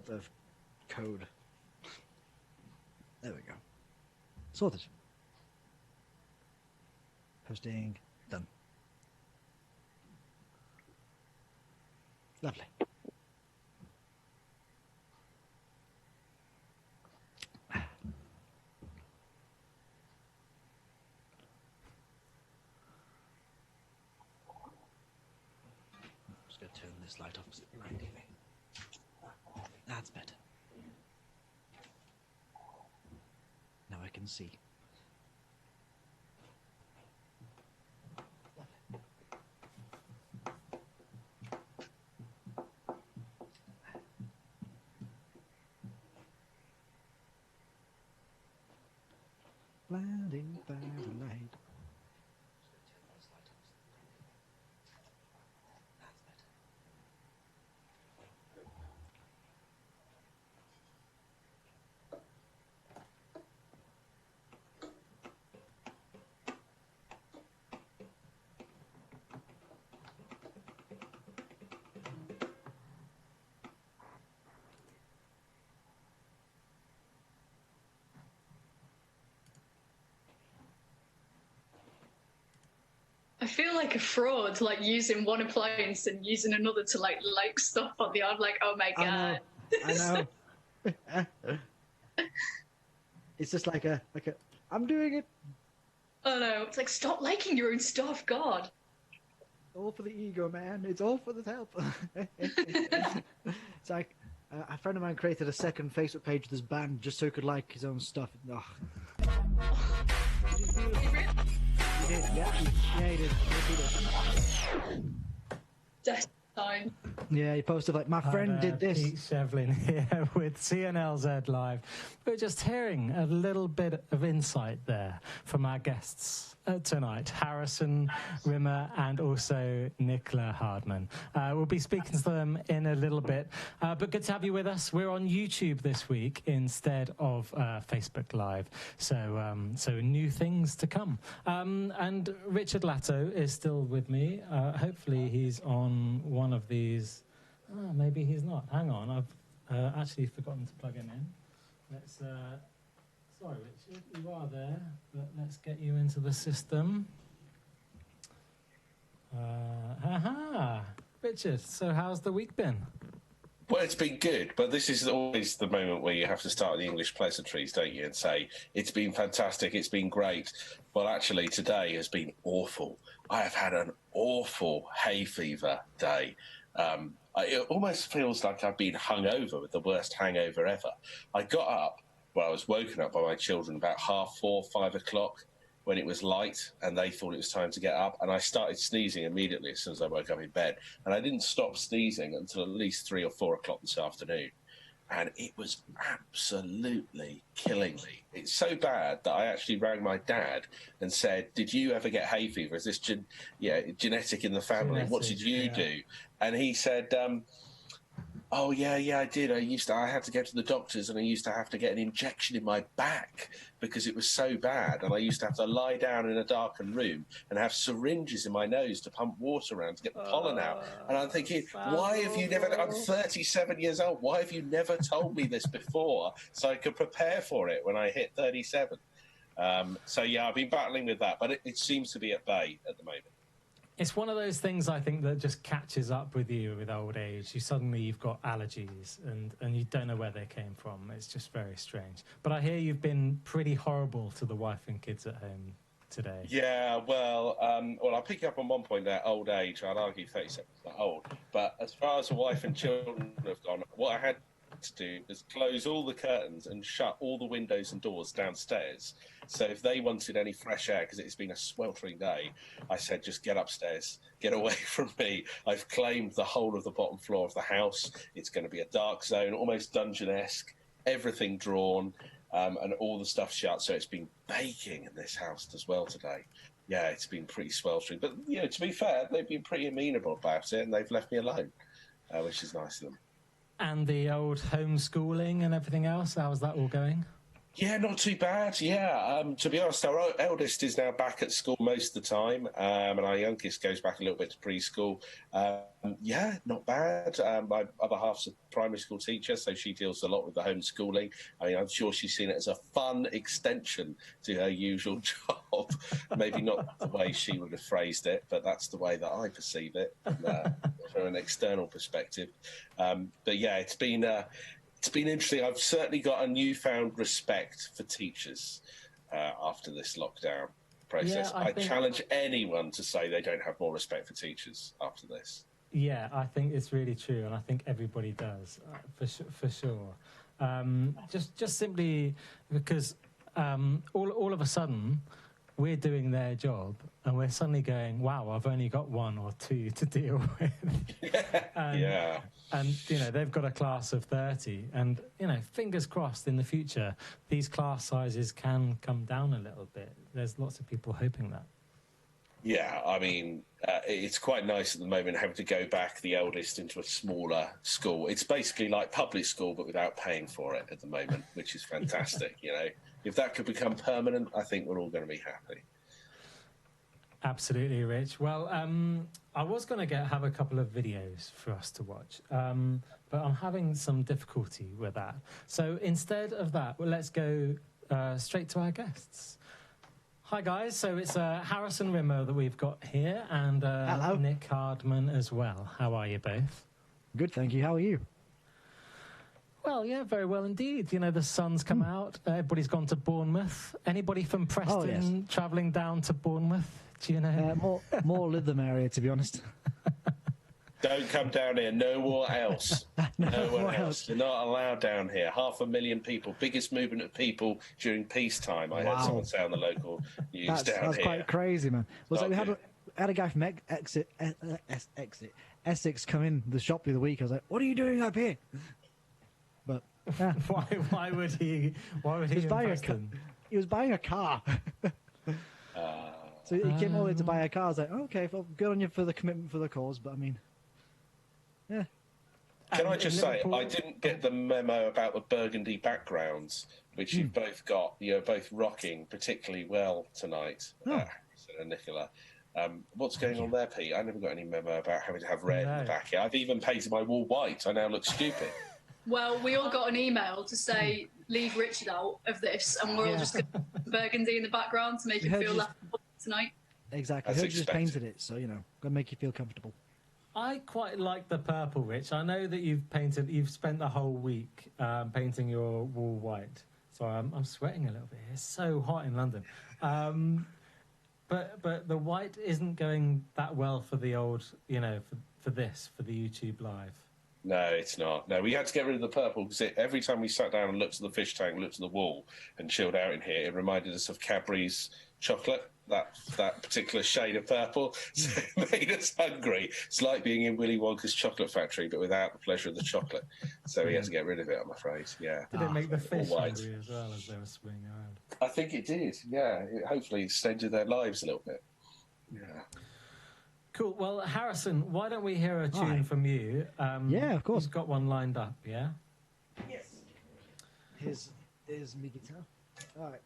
of code. There we go. Sorted. Posting done. Lovely. Just going to turn this light off because it's blinding me. That's better. Now I can see. Blinding by the light. I feel like a fraud, like using one appliance and using another to like stuff on the arm. Like, oh my god! I know. It's just like a. I'm doing it. Oh no! It's like, stop liking your own stuff, God. All for the ego, man. It's all for the help. It's like a friend of mine created a second Facebook page with his band just so he could like his own stuff. Oh. He did, yeah, he did. Death time. Yeah, he posted like, my friend did this. Pete Shevlin here with CNLZ Live. We're just hearing a little bit of insight there from our guests tonight, Harrison, Rimmer, and also Nicola Hardman. We'll be speaking to them in a little bit, but good to have you with us. We're on YouTube this week instead of Facebook Live, so new things to come. And Richard Latto is still with me. Hopefully he's on one of these. Oh, maybe he's not. Hang on, I've actually forgotten to plug him in. Let's. Sorry, Richard, you are there, but let's get you into the system. Richard, so how's the week been? Well, it's been good, but this is always the moment where you have to start the English pleasantries, don't you, and say, it's been fantastic, it's been great. Well, actually, today has been awful. I have had an awful hay fever day. It almost feels like I've been hungover with the worst hangover ever. I got up, I was woken up by my children about 4:30, 5 o'clock when it was light, and they thought it was time to get up, and I started sneezing immediately as soon as I woke up in bed, and I didn't stop sneezing until at least 3 or 4 o'clock this afternoon, and it was absolutely killing me. It's so bad that I actually rang my dad and said, did you ever get hay fever? Is this genetic in the family? What did you do? And he said, oh, yeah, I did. I had to go to the doctors, and I used to have to get an injection in my back because it was so bad. And I used to have to lie down in a darkened room and have syringes in my nose to pump water around to get the pollen out. And I'm thinking, why have you never... I'm 37 years old. Why have you never told me this before so I could prepare for it when I hit 37? So, yeah, I've been battling with that, but it seems to be at bay at the moment. It's one of those things, I think, that just catches up with you with old age. You've got allergies and you don't know where they came from. It's just very strange. But I hear you've been pretty horrible to the wife and kids at home today. Yeah, well, I'll pick you up on one point there, old age. I'd argue 37 is not old. But as far as the wife and children have gone, what I had to do was close all the curtains and shut all the windows and doors downstairs. So if they wanted any fresh air, because it's been a sweltering day, I said, just get upstairs, get away from me. I've claimed the whole of the bottom floor of the house. It's going to be a dark zone, almost dungeon-esque, everything drawn, and all the stuff shut. So it's been baking in this house as well today. Yeah, it's been pretty sweltering. But, to be fair, they've been pretty amenable about it, and they've left me alone, which is nice of them. And the old homeschooling and everything else, how's that all going? Yeah, not too bad. Yeah, to be honest, our eldest is now back at school most of the time, and our youngest goes back a little bit to preschool. Yeah, not bad. My other half's a primary school teacher, so she deals a lot with the homeschooling. I mean, I'm sure she's seen it as a fun extension to her usual job. Maybe not the way she would have phrased it, but that's the way that I perceive it from an external perspective. But yeah, it's been interesting. I've certainly got a newfound respect for teachers after this lockdown process. Yeah, I challenge anyone to say they don't have more respect for teachers after this. Yeah, I think it's really true, and I think everybody does, for sure. Just simply because all of a sudden we're doing their job, and we're suddenly going, "Wow, I've only got one or two to deal with." Yeah. And, you know, they've got a class of 30. And, you know, fingers crossed in the future, these class sizes can come down a little bit. There's lots of people hoping that. Yeah, I mean, it's quite nice at the moment having to go back the eldest into a smaller school. It's basically like public school, but without paying for it at the moment, which is fantastic, you know. If that could become permanent, I think we're all going to be happy. Absolutely, Rich. Well, I was going to have a couple of videos for us to watch, but I'm having some difficulty with that. So instead of that, well, let's go straight to our guests. Hi, guys. So it's Harrison Rimmer that we've got here, and Nick Hardman as well. How are you both? Good, thank you. How are you? Well, yeah, very well indeed. You know, the sun's come out. Everybody's gone to Bournemouth. Anybody from Preston travelling down to Bournemouth? Do you know? More Lytham area, to be honest. Don't come down here. Nowhere else. No one else. You're not allowed down here. 500,000 people. Biggest movement of people during peacetime. I heard someone say on the local news down here. That's quite crazy, man. Well, so we had a guy from Essex come in the shop the other week. I was like, "What are you doing up here?" But why would he? Why would he? He was buying a car. So he came all the way to buy a car. I was like, "Okay, well, good on you for the commitment for the cause." But I mean, yeah. Can I just say, I didn't get the memo about the burgundy backgrounds, which you've both got. You're both rocking particularly well tonight, and Nicola. What's going on there, Pete? I never got any memo about having to have red in the back here. I've even painted my wall white. I now look stupid. Well, we all got an email to say, leave Richard out of this, and we're all just going to put burgundy in the background to make him feel left tonight. Exactly. I just painted it, so, you know, going to make you feel comfortable. I quite like the purple, Rich. I know that you've spent the whole week painting your wall white. So I'm sweating a little bit. It's so hot in London. But the white isn't going that well for the old, you know, for the YouTube Live. No, it's not. No, we had to get rid of the purple because every time we sat down and looked at the fish tank, looked at the wall and chilled out in here, it reminded us of Cadbury's chocolate, that particular shade of purple. So it made us hungry. It's like being in Willy Wonka's chocolate factory, but without the pleasure of the chocolate. So we had to get rid of it, I'm afraid. Yeah. Did it make the fish hungry as well as they were swimming around? I think it did, yeah. It hopefully extended their lives a little bit. Yeah. Cool. Well, Harrison, why don't we hear a tune from you? Yeah, of course. You've got one lined up, yeah? Yes. Here's me guitar. All right.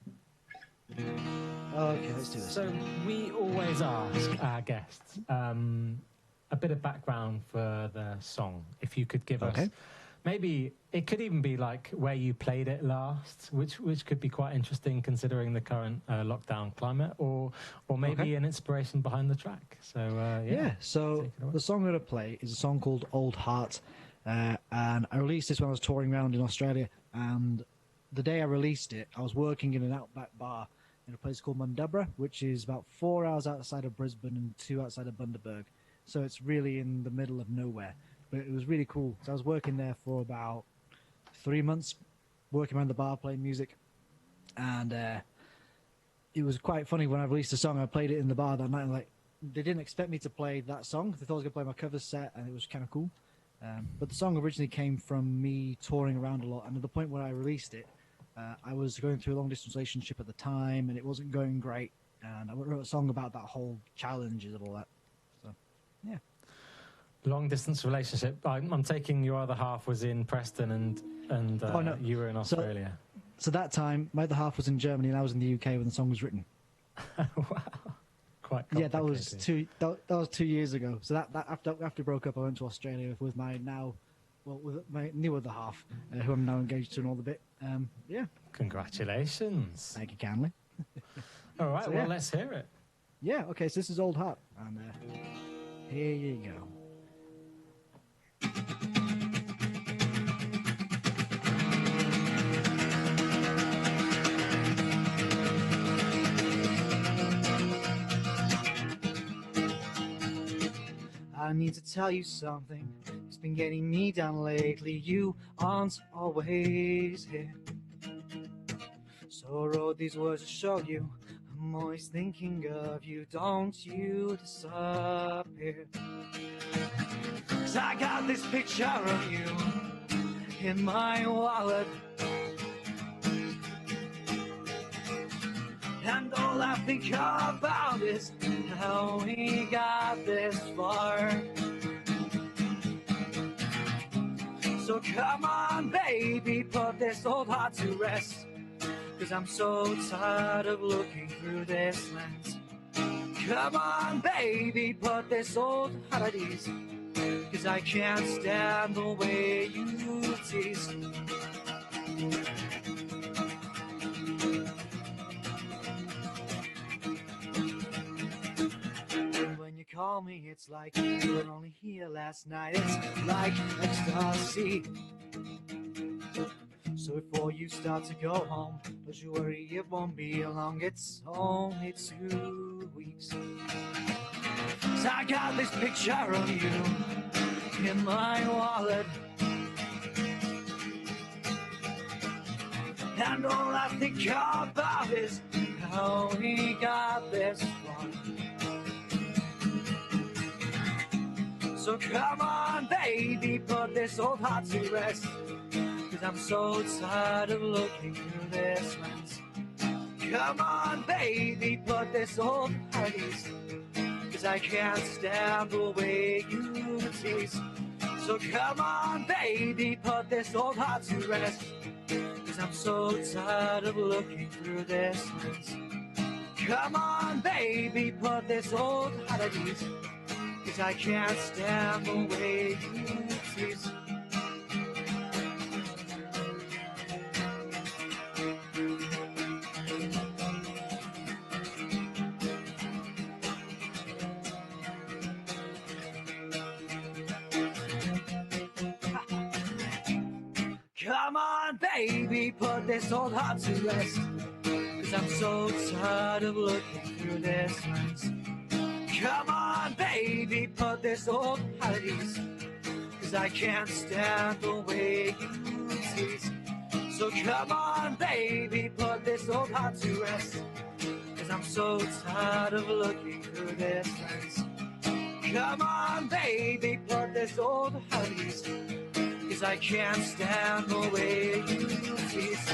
Okay, let's do this. So we always ask our guests a bit of background for the song. If you could give us, maybe it could even be like where you played it last, which could be quite interesting considering the current lockdown climate, or maybe an inspiration behind the track. So so the song I'm going to play is a song called Old Heart, and I released this when I was touring around in Australia, and the day I released it, I was working in an outback bar in a place called Mundubra, which is about 4 hours outside of Brisbane and 2 outside of Bundaberg. So it's really in the middle of nowhere. But it was really cool. So I was working there for about 3 months, working around the bar, playing music. And it was quite funny when I released the song. I played it in the bar that night. And they didn't expect me to play that song. They thought I was going to play my cover set, and it was kind of cool. But the song originally came from me touring around a lot. And at the point where I released it, I was going through a long-distance relationship at the time, and it wasn't going great. And I wrote a song about that whole challenges of all that. So, yeah. Long-distance relationship. I'm taking your other half was in Preston, and you were in Australia. So that time, my other half was in Germany and I was in the UK when the song was written. Wow. Quite complicated. Yeah, that was that was 2 years ago. So that after we broke up, I went to Australia with my new other half, who I'm now engaged to and all the bit. Yeah. Congratulations. Thank you kindly. All right, So, well, yeah. let's hear it. Yeah, okay, so this is Old Heart, and here you go. I need to tell you something. It's been getting me down lately. You aren't always here. So I wrote these words to show you. I'm always thinking of you. Don't you disappear. 'Cause I got this picture of you in my wallet. And all I think about is how we got this far. So come on, baby, put this old heart to rest. 'Cause I'm so tired of looking through this lens. Come on, baby, put this old heart at ease. 'Cause I can't stand the way you tease. When you call me, it's like you were only here last night. It's like ecstasy. So before you start to go home, don't you worry, it won't be long. It's only 2 weeks. 'Cause I got this picture of you in my wallet. And all I think about is how we got this far. So come on, baby, put this old heart to rest. 'Cause I'm so tired of looking through this lens. Come on, baby, put this old heart at ease. 'Cause I can't stand the way you tease. So come on, baby, put this old heart to rest. 'Cause I'm so tired of looking through this lens. Come on, baby, put this old heart at ease. 'Cause I can't stand the way you tease. Come on, baby, put this old heart to rest. 'Cause I'm so tired of looking through this lens. Come on, baby, put this old heart at ease. 'Cause I can't stand the way you tease. So come on, baby, put this old heart to rest. 'Cause I'm so tired of looking through this lens. Come on, baby, put this old heart at ease. 'Cause I can't stand the way you tease.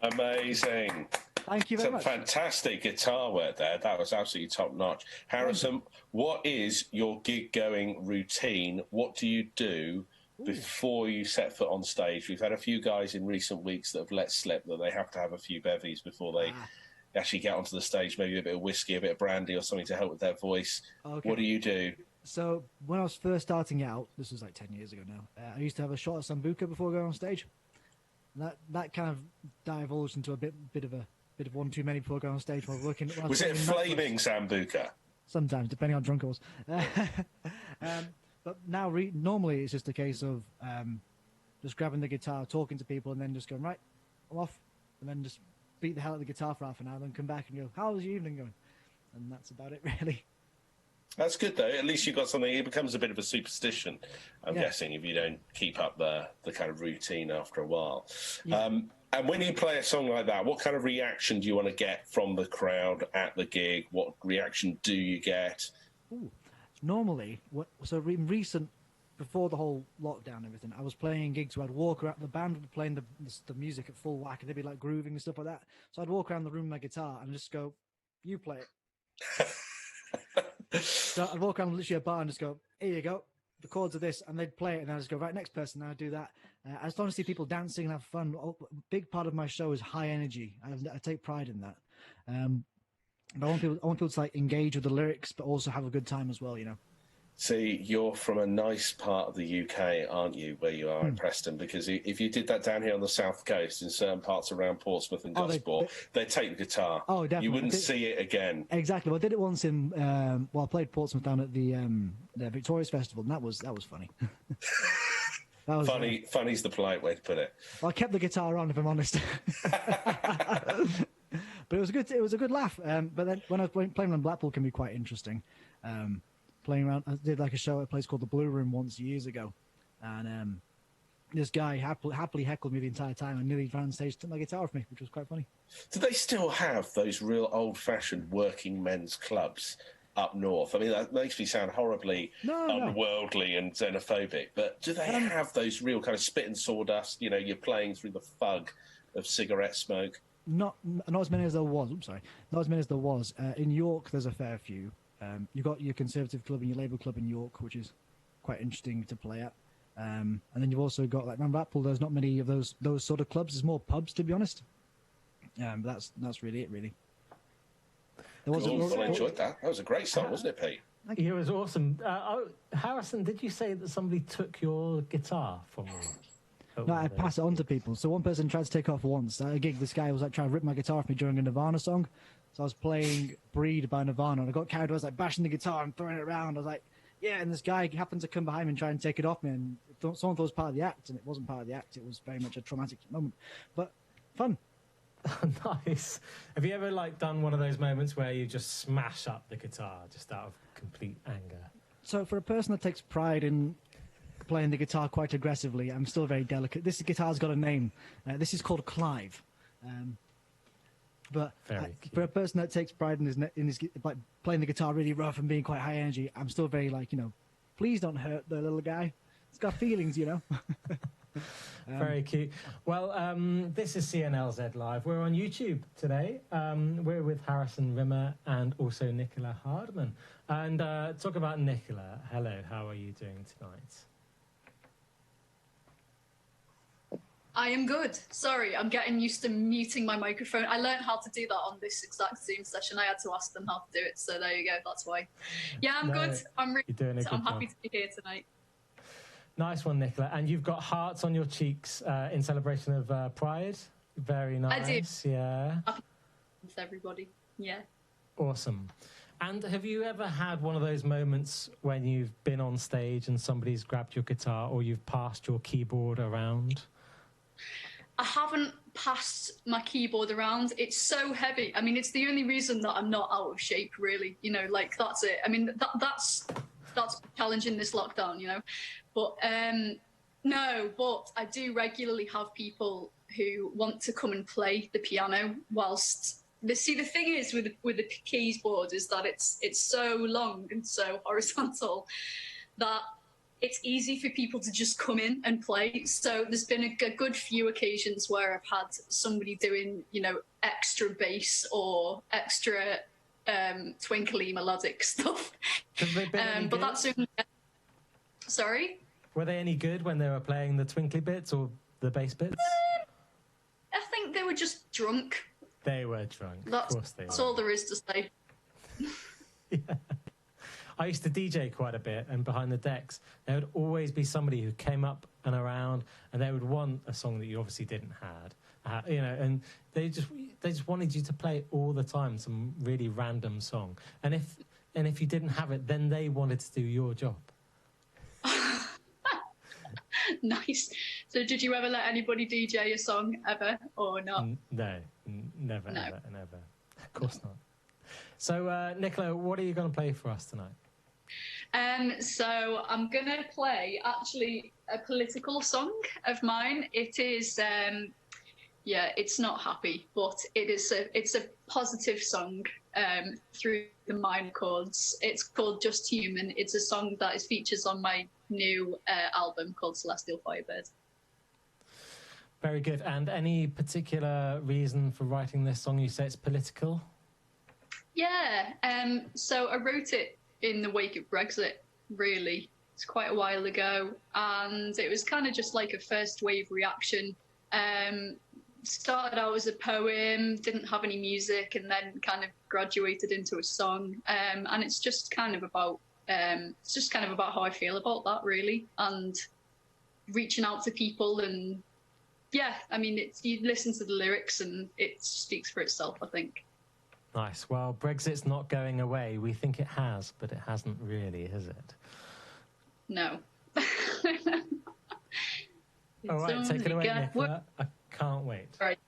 Amazing. Thank you very Some much. fantastic guitar work there. That was absolutely top notch. Harrison, what is your gig going routine? What do you do before you set foot on stage? We've had a few guys in recent weeks that have let slip that they have to have a few bevies before they actually get onto the stage, maybe a bit of whiskey, a bit of brandy or something to help with their voice. Okay. What do you do? So when I was first starting out, this was like 10 years ago now, I used to have a shot of Sambuca before going on stage. And that kind of divulged into a bit of one too many before going on stage. While working, Was it flaming Sambuca? Sometimes, depending on drunk I was. But now, normally it's just a case of just grabbing the guitar, talking to people, and then just going, right, I'm off. And then just beat the hell out of the guitar for half an hour, then come back and go, how was your evening going? And that's about it, really. That's good, though. At least you've got something. It becomes a bit of a superstition, I'm guessing, if you don't keep up the kind of routine after a while. Yeah. And when you play a song like that, what kind of reaction do you want to get from the crowd at the gig? What reaction do you get? Ooh. Normally, so in recent, before the whole lockdown and everything, I was playing gigs where I'd walk around, the band would be playing the music at full whack, and they'd be like grooving and stuff like that. So I'd walk around the room with my guitar and just go, you play it. So I'd walk around literally a bar and just go, here you go, the chords are this, and they'd play it, and I'd just go, right, next person, and I'd do that. I just want to see people dancing and have fun. A big part of my show is high energy. I take pride in that. But I want people to like engage with the lyrics, but also have a good time as well, you know. See, you're from a nice part of the UK, aren't you, where you are in Preston? Because if you did that down here on the south coast, in certain parts around Portsmouth and Gosport, they'd take the guitar. Oh, definitely. You wouldn't see it again. Exactly. Well, I did it once in, I played Portsmouth down at the Victorious Festival, and that was funny. That was funny. Funny's the polite way to put it. Well, I kept the guitar on, if I'm honest. But it was a good laugh. But then when I was playing around Blackpool, can be quite interesting. Playing around, I did like a show at a place called the Blue Room once years ago, and this guy happily heckled me the entire time. I nearly ran on stage, took my guitar off me, which was quite funny. Do they still have those real old-fashioned working men's clubs up north? I mean, that makes me sound horribly unworldly and xenophobic, but do they have those real kind of spit and sawdust? You know, you're playing through the fug of cigarette smoke. Not as many as there was. Oops, sorry. Not as many as there was. In York, there's a fair few. You've got your Conservative club and your Labour club in York, which is quite interesting to play at. And then you've also got, like, around Blackpool, there's not many of those sort of clubs. There's more pubs, to be honest. But that's really it, really. Well, I enjoyed that. That was a great song, wasn't it, Pete? It was awesome. Harrison, did you say that somebody took your guitar from you? No, I pass it on to people. So one person tried to take off once. At a gig, this guy was like trying to rip my guitar off me during a Nirvana song. So I was playing Breed by Nirvana, and I got carried away. I was like bashing the guitar and throwing it around. I was like, yeah, and this guy happened to come behind me and try and take it off me, and someone thought it was part of the act, and it wasn't part of the act. It was very much a traumatic moment, but fun. Nice. Have you ever done one of those moments where you just smash up the guitar just out of complete anger? So for a person that takes pride in playing the guitar quite aggressively, I'm still very delicate. This guitar's got a name. This is called Clive. But for a person that takes pride in his like playing the guitar really rough and being quite high energy, I'm still very please don't hurt the little guy. It's got feelings, Very cute. Well, this is CNLZ Live. We're on YouTube today. We're with Harrison Rimmer and also Nicola Hardman. And talk about Nicola. Hello, how are you doing tonight? I am good. Sorry, I'm getting used to muting my microphone. I learned how to do that on this exact Zoom session. I had to ask them how to do it, so there you go. That's why. Yeah, I'm good. I'm happy to be here tonight. Nice one, Nicola. And you've got hearts on your cheeks in celebration of Pride. Very nice. I do. Yeah. With everybody. Yeah. Awesome. And have you ever had one of those moments when you've been on stage and somebody's grabbed your guitar or you've passed your keyboard around? I haven't passed my keyboard around. It's so heavy. I mean, it's the only reason that I'm not out of shape, really. That's it. I mean, that's challenging this lockdown, But no, but I do regularly have people who want to come and play the piano whilst the thing is with the keyboard is that it's so long and so horizontal that it's easy for people to just come in and play. So there's been a good few occasions where I've had somebody doing, extra bass or extra twinkly melodic stuff. Have they been any but good? that's sorry? Were they any good when they were playing the twinkly bits or the bass bits? I think they were just drunk. They were drunk. Of course they were. That's all there is to say. Yeah. I used to DJ quite a bit, and behind the decks, there would always be somebody who came up and around, and they would want a song that you obviously didn't have, and they just wanted you to play all the time some really random song, and if you didn't have it, then they wanted to do your job. Nice. So did you ever let anybody DJ a song ever or not? No, never, no. Never. Of course not. So, Nicola, what are you going to play for us tonight? So I'm going to play actually a political song of mine. It is yeah, it's not happy, but it's a positive song through the minor chords. It's called Just Human. It's a song that is features on my new album called Celestial Firebird. Very good. And any particular reason for writing this song? You say it's political? Yeah, so I wrote it in the wake of Brexit, really. It's quite a while ago, and it was kind of just like a first wave reaction. Started out as a poem, didn't have any music, and then kind of graduated into a song. And it's just kind of about how I feel about that, really, and reaching out to people. And yeah, I mean, you listen to the lyrics and it speaks for itself, I think. Nice. Well, Brexit's not going away. We think it has, but it hasn't really, has it? No. All right, take it away, Nicola. I can't wait. All right.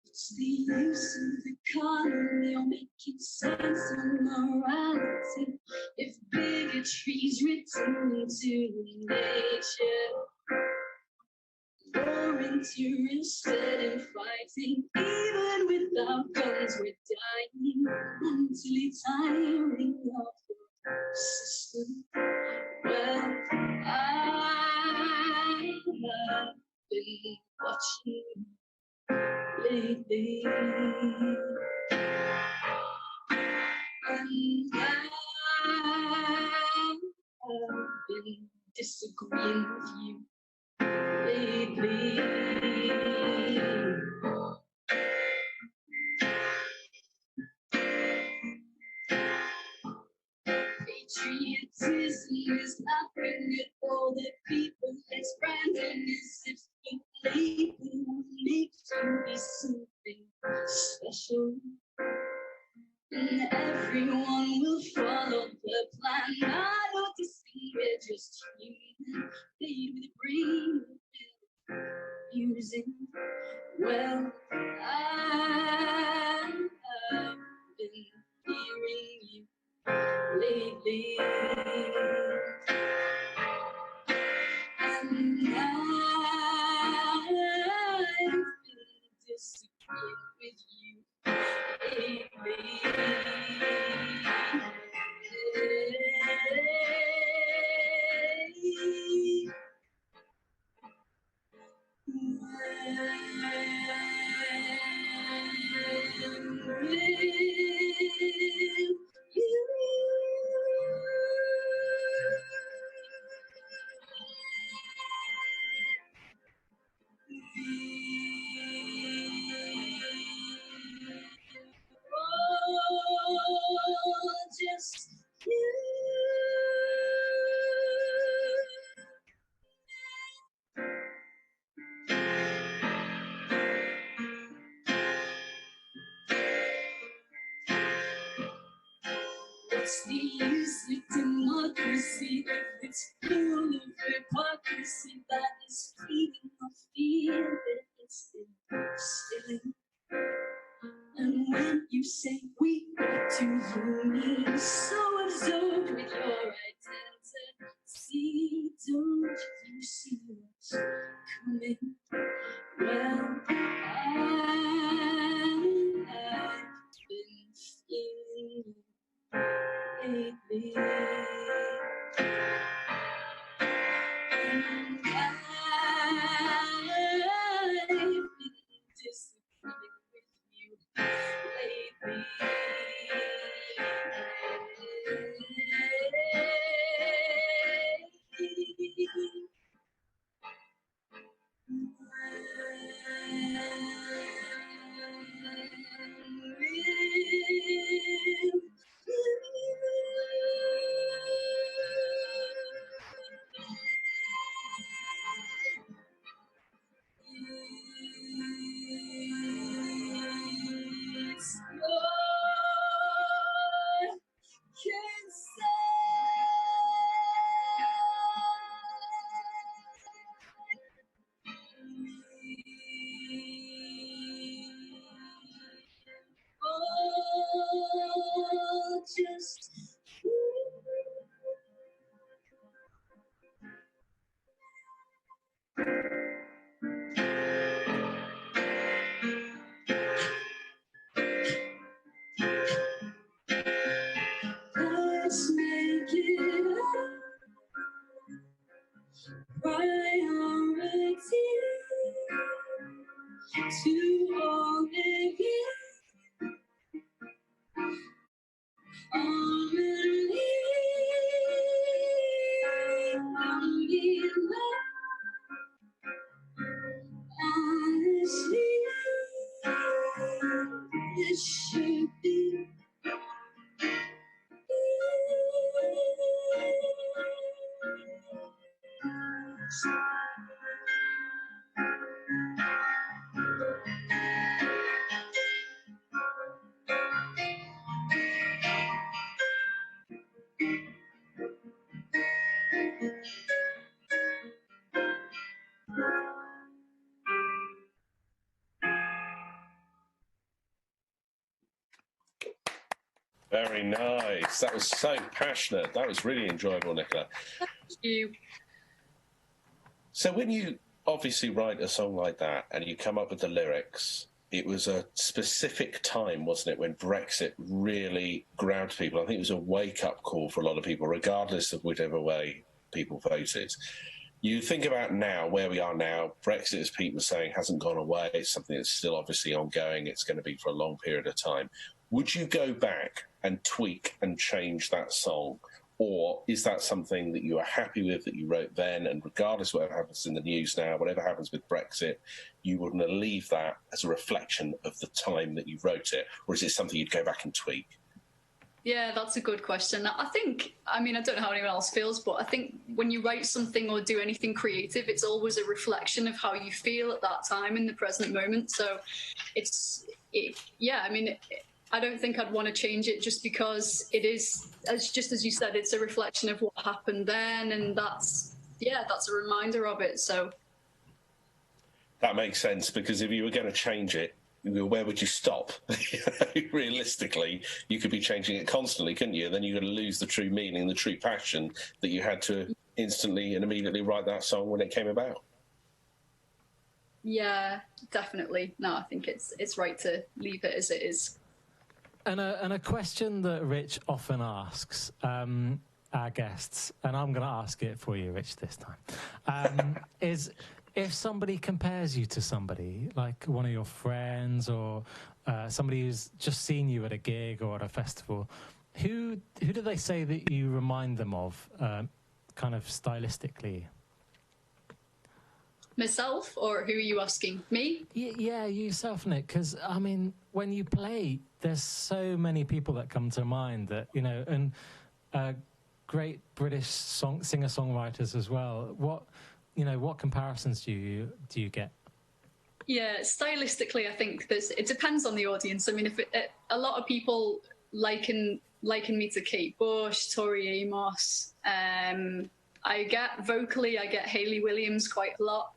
What's the use of the economy or making sense of morality if bigotry's written into nature? Warring to instead and fighting, even without guns, we're dying, mentally tiring of the system. Well, I have been watching lately, and I've been disagreeing with you lately. Patriotism is laughing at all the people that's branding as if the label makes you be something special. And everyone will follow the plan. I don't think we're just human, made with a brain using. Well, I have been hearing you lately, and I've been disagreeing with you lately. Just you. What's the use of democracy if it's full of hypocrisy that is feeding the fear that it's instilling? And when you say we, what do you mean? So absorbed with your identity, don't you see what's coming? Well, I've been feeling lately, and I've been disagreeing with you lately. priority to all living on me. I'm being honestly, it should be. Very nice. That was so passionate. That was really enjoyable, Nicola. Thank you. So when you obviously write a song like that and you come up with the lyrics, it was a specific time, wasn't it, when Brexit really grabbed people? I think it was a wake-up call for a lot of people, regardless of whichever way people voted. You think about now, where we are now, Brexit, as Pete was saying, hasn't gone away. It's something that's still obviously ongoing. It's going to be for a long period of time. Would you go back and tweak and change that song? Or is that something that you are happy with, that you wrote then, and regardless of whatever happens in the news now, whatever happens with Brexit, you wouldn't leave that as a reflection of the time that you wrote it? Or is it something you'd go back and tweak? Yeah, that's a good question. I mean, I don't know how anyone else feels, but I think when you write something or do anything creative, it's always a reflection of how you feel at that time in the present moment. So I don't think I'd want to change it just because it is, as you said, it's a reflection of what happened then. And that's a reminder of it. So that makes sense, because if you were going to change it, where would you stop? Realistically, you could be changing it constantly, couldn't you? Then you're going to lose the true meaning, the true passion that you had to instantly and immediately write that song when it came about. Yeah, definitely. No, I think it's right to leave it as it is. And a question that Rich often asks our guests, and I'm going to ask it for you, Rich, this time, is if somebody compares you to somebody, like one of your friends or somebody who's just seen you at a gig or at a festival, who do they say that you remind them of, kind of stylistically? Myself, or who are you asking? Me? Yeah, yourself, Nick, because, I mean, when you play, there's so many people that come to mind that, you know, and great British singer-songwriters as well. What comparisons do you get? Yeah, stylistically, I think it depends on the audience. I mean, if a lot of people liken me to Kate Bush, Tori Amos. I get Hayley Williams quite a lot.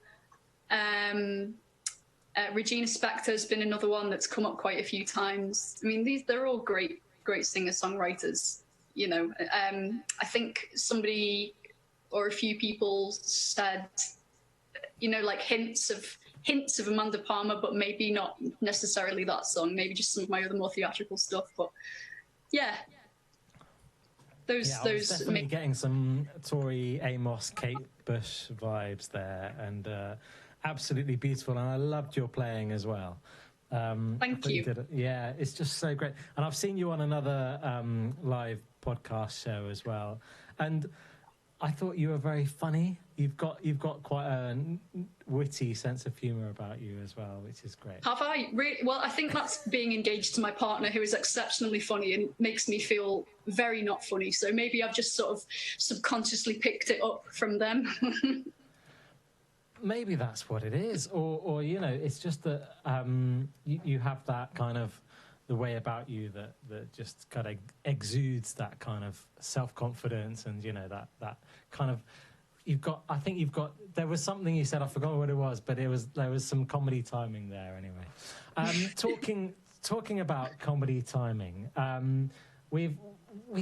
Regina Spektor's been another one that's come up quite a few times. I mean, they're all great singer-songwriters. You know, I think somebody or a few people said, you know, like hints of Amanda Palmer, but maybe not necessarily that song. Maybe just some of my other more theatrical stuff. But yeah. I was definitely getting some Tori Amos, Kate Bush vibes there, and absolutely beautiful. And I loved your playing as well. Thank you. Yeah, it's just so great. And I've seen you on another live podcast show as well, and I thought you were very funny. You've got quite a witty sense of humour about you as well, which is great. Have I? Really? Well, I think that's being engaged to my partner, who is exceptionally funny and makes me feel very not funny. So maybe I've just sort of subconsciously picked it up from them. Maybe that's what it is, or you know, it's just that you have that kind of the way about you that just kind of exudes that kind of self-confidence, and you know that kind of there was something you said, I forgot what it was, but there was some comedy timing there anyway. Talking about comedy timing, we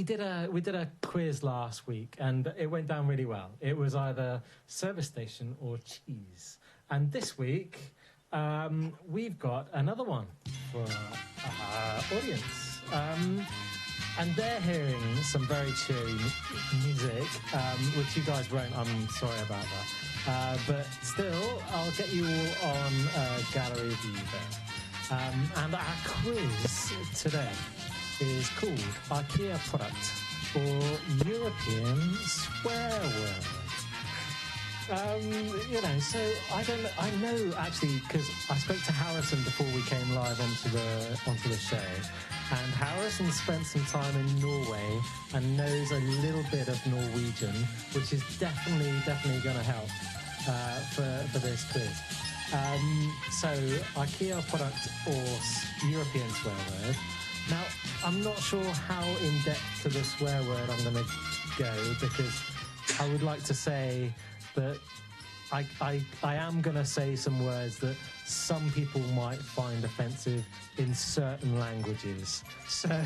did a quiz last week and it went down really well. It was either service station or cheese, and this week we've got another one for our audience, and they're hearing some very cheery music, which you guys won't. I'm sorry about that. But still, I'll get you all on gallery view there. And our quiz today is called Ikea Product or European Swear Word. So I know actually, because I spoke to Harrison before we came live onto the show, and Harrison spent some time in Norway and knows a little bit of Norwegian, which is definitely going to help for this quiz. So Ikea Product or European swear word. Now, I'm not sure how in depth to the swear word I'm going to go, because I would like to say that I am going to say some words that some people might find offensive in certain languages. So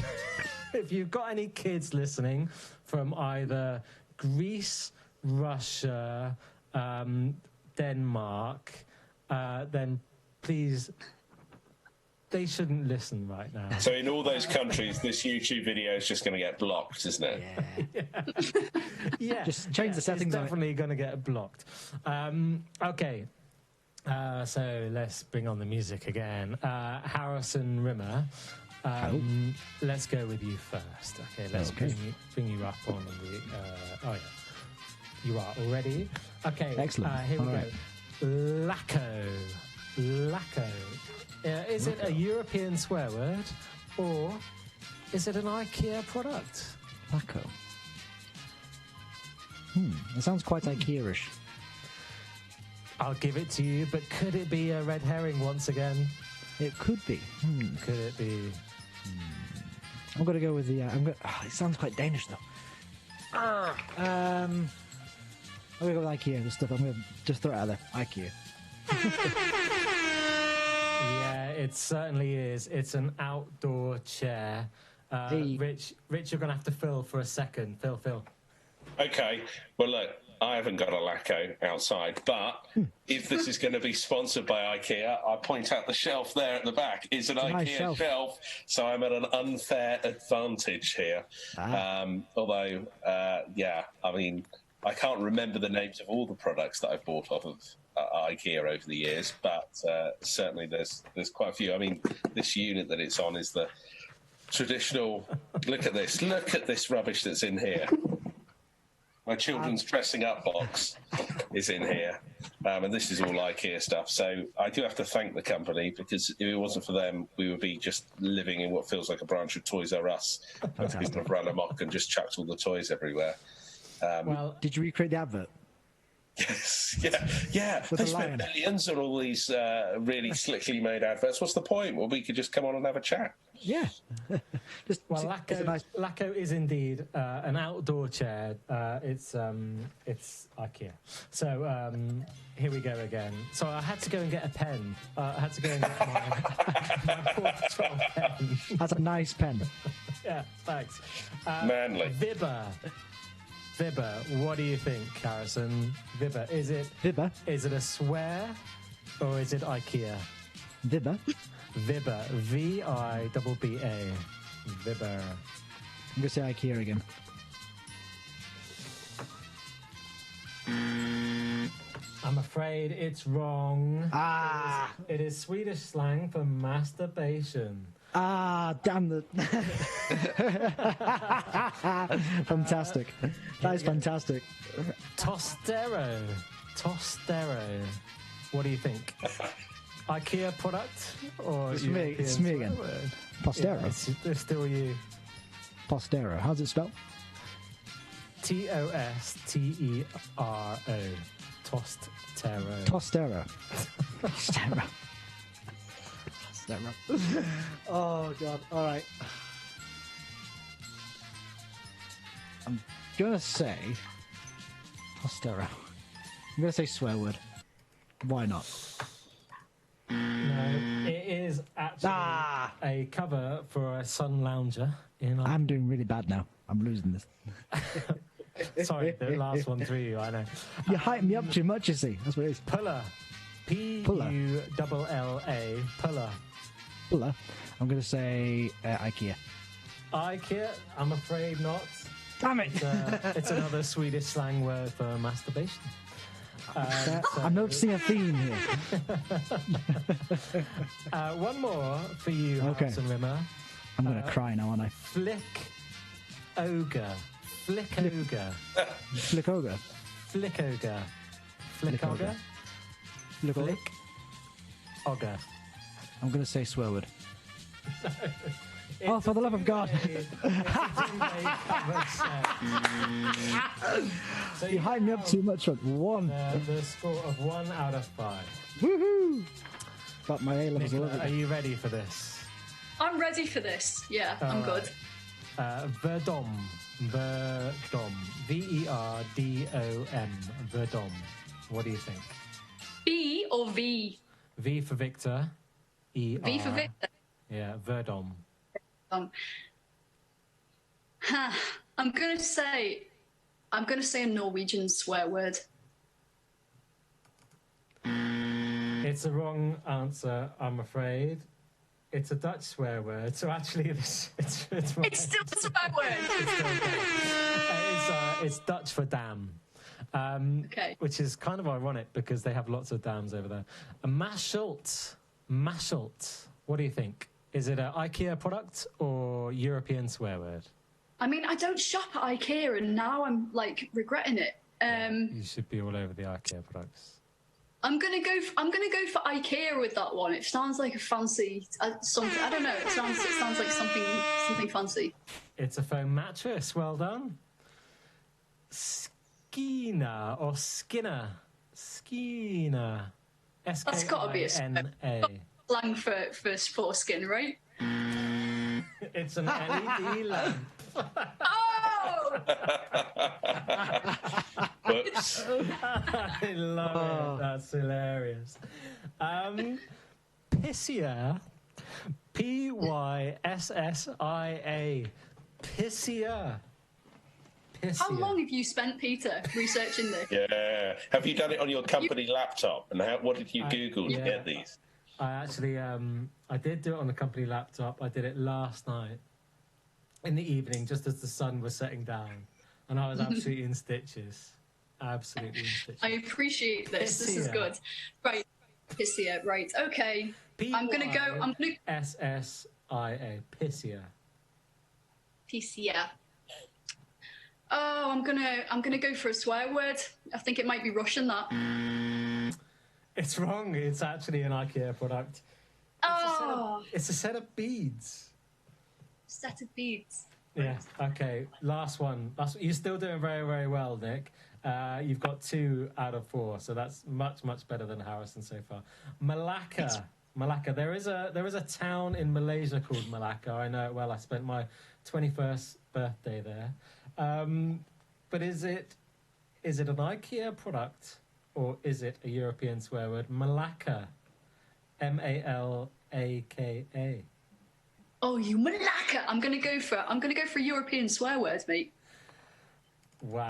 if you've got any kids listening from either Greece, Russia, Denmark, then please, they shouldn't listen right now. So in all those countries, this YouTube video is just going to get blocked, isn't it? Yeah. Just change the settings It's on it. definitely going to get blocked. Okay. So let's bring on the music again. Harrison Rimmer, let's go with you first. Okay, let's bring you up on the... You are all ready? Okay. Excellent. Here we all go. right. Lacko. Is it a European swear word, or is it an IKEA product? Latto. It sounds quite IKEA-ish. I'll give it to you, but could it be a red herring once again? It could be. Could it be? I'm going to go with the... it sounds quite Danish, though. I'm going to go with IKEA. This stuff. I'm going to just throw it out there. IKEA. Yeah, it certainly is. It's an outdoor chair. Hey. Rich, you're going to have to fill for a second. Phil. Okay. Well, look, I haven't got a Latto outside, but if this is going to be sponsored by IKEA, I point out the shelf there at the back is an IKEA nice shelf. so I'm at an unfair advantage here. Although, I mean, I can't remember the names of all the products that I've bought off of IKEA over the years, but certainly there's quite a few. I mean, this unit that it's on is the traditional. Look at this rubbish that's in here. My children's dressing up box is in here, and this is all IKEA stuff. So I do have to thank the company, because if it wasn't for them, we would be just living in what feels like a branch of Toys R Us. People have run amok and just chucked all the toys everywhere. Well, Did you recreate the advert? Yes, yeah. With They the spent lion. millions on all these really slickly made adverts. What's the point? Well, we could just come on and have a chat. Yeah. Just well, it's a nice... Latto is indeed an outdoor chair. It's IKEA. So here we go again. So I had to go and get a pen. I had to go and get my Paw Patrol pen. That's a nice pen. Yeah, thanks. Manly. Vibber, what do you think, Harrison? Vibber, is it a swear or is it IKEA? Vibber. Vibber, V-I-B-B-A. Vibber. I'm going to say IKEA again. I'm afraid it's wrong. It is Swedish slang for masturbation. Damn the... Fantastic. That is fantastic. Tostero. What do you think? IKEA product or It's me again. Postero. Yeah, it's still you. Postero. How's it spelled? Tostero. Tostero. Tostero. Tostero. Oh, God. All right. I'm going to say... Postero. I'm going to say swear word. Why not? No, it is actually a cover for a sun lounger. I'm doing really bad now. I'm losing this. Sorry, the last one threw you, I know. You hype me up too much, you see. That's what it is. Puller. P-U-L-L-A. Puller. Puller. I'm going to say IKEA. IKEA? I'm afraid not. Damn it! It's another Swedish slang word for masturbation. I'm noticing a theme here. One more for you, Okay. Harrison Rimmer. I'm going to cry now, aren't I? Flick ogre. Flick ogre. Flick ogre. Flick ogre. Flick Flick ogre. ogre. Flick ogre. Flick ogre. I'm going to say swear word. Oh, for the love of God. So You hyped me up too much on one. the score of 1 out of 5. Woohoo! But my A-levels are Nicola, are lovely. you ready for this? I'm ready for this. Yeah, I'm good. Verdom. Verdom. Verdom. Verdom. What do you think? B or V? V for Victor. E. V for Victor. Yeah, Verdom. I'm gonna say a Norwegian swear word. It's a wrong answer, I'm afraid. It's a Dutch swear word, so actually it's right. It's still a swear word. It's Dutch for dam. Okay. Which is kind of ironic because they have lots of dams over there. Maschelt. Maschelt. What do you think? Is it an Ikea product or European swear word? I mean, I don't shop at IKEA, and now I'm like regretting it. You should be all over the Ikea products. I'm gonna go for IKEA with that one. It sounds like a fancy something. I don't know. It sounds like something fancy. It's a foam mattress. Well done. Skeena or Skinner. Skeena. That's gotta be a Skina. slang for foreskin, right? It's an LED lamp. Oh! Whoops. I love it. That's hilarious. Pissia. P-Y-S-S-I-A. Pissia. How long have you spent, Peter, researching this? Yeah. Have you done it on your company laptop? And what did you Google to yeah. get these? I actually, I did do it on the company laptop. I did it last night in the evening, just as the sun was setting down. And I was absolutely in stitches. Absolutely in stitches. I appreciate this. This is Pissia. good. Right. Pissia. Right. Okay. I'm gonna go. S-S-I-A. Pissia. Pissia. Oh, I'm gonna go for a swear word. I think it might be Russian. That. It's wrong. It's actually an IKEA product. Oh, It's a set of beads. set of beads. Yeah. Okay. Last one. You're still doing very, very well, Nick. You've got 2 out of 4, so that's much, much better than Harrison so far. Malacca. Malacca. There is a town in Malaysia called Malacca. I know it well. I spent my 21st birthday there. But is it an IKEA product or is it a European swear word? Malacca. M-A-L-A-K-A. Oh, you malacca! I'm gonna go for European swear words, mate. Wow.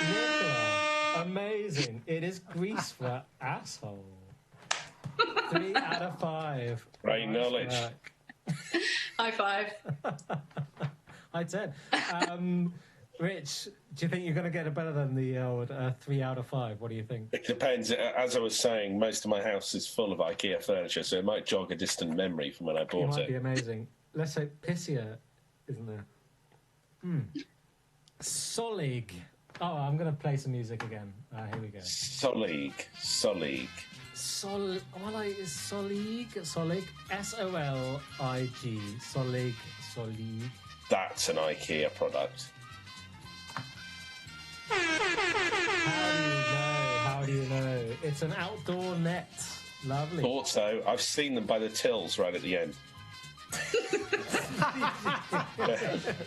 Nicola, amazing. It is Greece for asshole. 3 out of 5. Great knowledge. work. High five. I did. Rich, do you think you're going to get it better than the old 3 out of 5? What do you think? It depends. As I was saying, most of my house is full of IKEA furniture, so it might jog a distant memory from when I It bought might be it. amazing. Let's say Pissia, isn't there? Solig. Oh, I'm going to play some music again. Here we go. Solig. Solig. Solig. S-O-L-I-G. Solig. That's an IKEA product. How do you know? It's an outdoor net. Lovely. Thought so. I've seen them by the tills right at the end.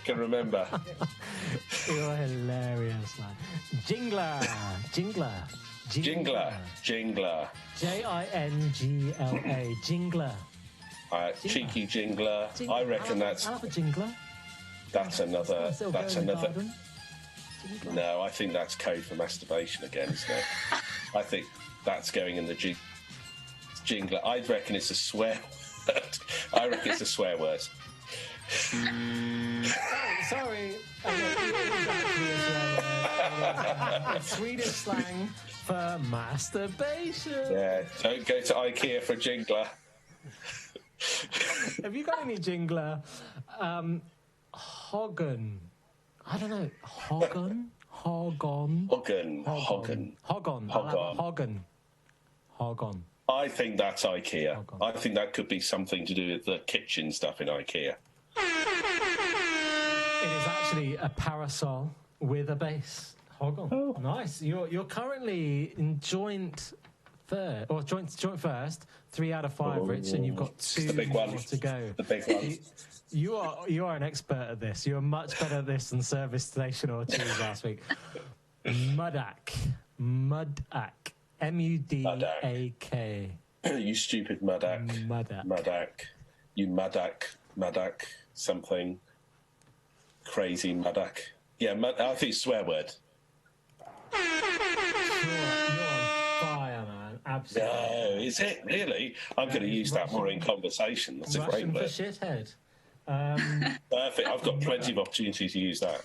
Can remember. You're hilarious, man. Jingler. Jingler. J-I-N-G-L-A. Jingler. Cheeky jingler. I reckon I love a jingler. that's another. Still That's go in the another. garden. Jingler. No, I think that's code for masturbation again, isn't it? I think that's going in the jingler. I reckon it's a swear word. I reckon it's a swear word. Sorry. It is actually a swear word. Swedish slang for masturbation. Yeah, don't go to Ikea for a jingler. Have you got any jingler? Hoggen. I don't know. Hoggen? Hoggon? Hoggen. Hoggon. Hoggon. Hoggon. I think that's Ikea. Hoggon. I think that could be something to do with the kitchen stuff in Ikea. It is actually a parasol with a base. Hoggon. Oh. Nice. You're currently in joint third, or joint first. 3 out of 5, Rich, and you've got 2 the big one. more to go. The big one. You are an expert at this. You're much better at this than Service Station or Cheese last week. Mudak. M-U-D-A-K. You stupid Mudak. Mudak. You Mudak. Something. Crazy Mudak. Yeah, I think it's swear word. You're on fire, man. Absolutely. No, is it really? I'm going to use that more in conversation. That's a great Russian for word. shithead. Perfect. I've got plenty of opportunity to use that.